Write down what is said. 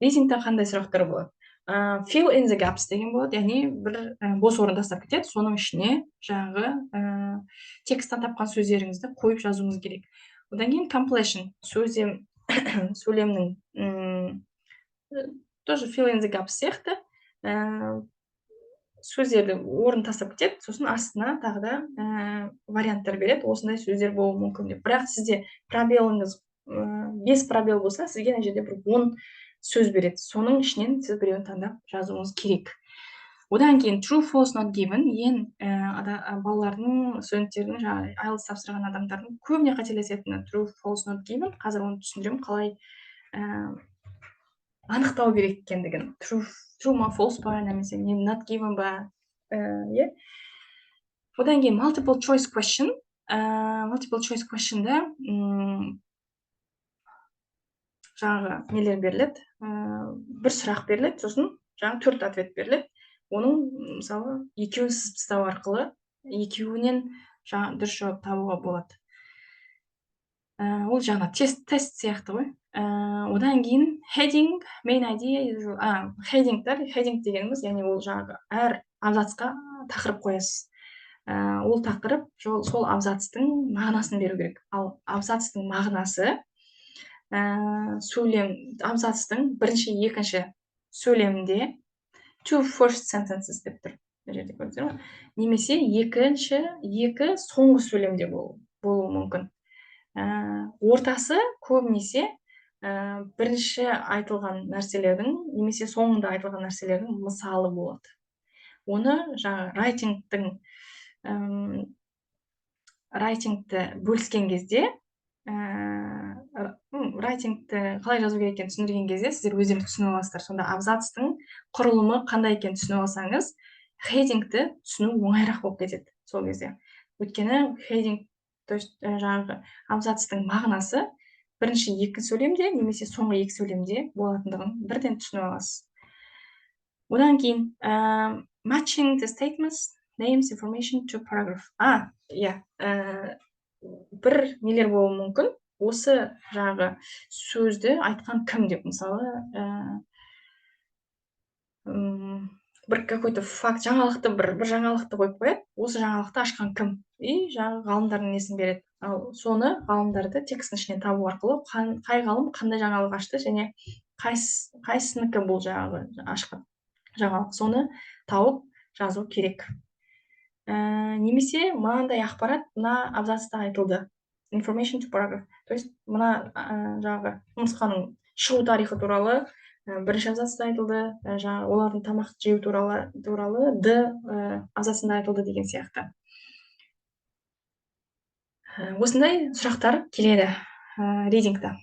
Reading'да қандай сұрақтар болады? Fill in the gaps деген болады, яғни бір бос орын тастап кетеді, соның ішіне жаңағы тексттен тапқан сөздеріңізді қойып жазуыңыз керек. Одан кейін completion, сөйлемнің тоже fill in the gaps сияқты сөздерді орын тастап кетеді, сосын астына тағы да варианттар береді, осындай сөздер болуы мүмкін деп. Бірақ сізде пробеліңіз без пробел болса, сізге мына жерде бір 10 сөз береді. Соның ішінен сіз біреуін таңдап жазуыңыз керек. Одан кейін true, false, not given, балалардың, студенттердің, жаңағы IELTS тапсырған адамдардың көбіне қателесетіні true, false, not given. Қазір оны түсіндіремін, қалай анықтау керек екендігін. True ма, false па, немесе not given ба, иә. Одан кейін multiple choice question. Multiple choice question'да жаңағы нелер беріледі, бір сұрақ беріледі, сосын жаңағы 4 ответ беріледі. Оның мысалы екеуін сызып тастау арқылы екеуінен дұрыс жауап табуға болады. Ол жаңа тест сияқты ғой. Одан кейін heading, main idea, heading дегеніміз, яғни ол жаңағы әр абзацқа тақырып қоясыз. Ол тақырып сол абзацтың мағынасын беру керек. Ал абзацтың мағынасы абзацтың бірінші, екінші сөйлемінде two first sentences деп тұр. Немесе екі соңғы сөйлемде болуы мүмкін. Ортасы көбінесе бірінші айтылған нәрселердің немесе соңында айтылған нәрселердің мысалы болады. Оны жаңа райтингті бөліскен кезде, райтингті қалай жазу керек екенін түсіндірген кезде сіздер өздеріңіз түсініп аласыздар. Сонда абзацтың құрылымы қандай екенін түсініп алсаңыз, хедингті түсіну оңайырақ болып кетеді сол кезде. Өйткені хединг, жаңағы абзацтың мағынасы бірінші екі сөйлемде немесе соңғы екі сөйлемде болатындығын бірден түсініп аласыз. Одан кейін matching the statements, names, information to paragraph. Бір нелер болуы мүмкін. Осы жаңағы сөзді айтқан кім деп, мысалы, бір какой-то факт, жаңалықты, бір жаңалықты қойып қояды. Осы жаңалықты ашқан кім? И жаңағы ғалымдардың несін береді. Ал соны ғалымдарды тексттің ішінен табу арқылы қай ғалым қандай жаңалық ашты және қайсыныкі бұл жаңағы ашқан жаңалық, соны тауып жазу керек. Немесе мынандай ақпарат мына абзацта айтылды. Information to paragraph. То есть мына жаңағы нұсқаның шығу тарихы туралы бірінші абзацта айтылды, олардың тамақ жеу туралы абзацында айтылды деген сияқты. Осындай сұрақтар келеді ридингта.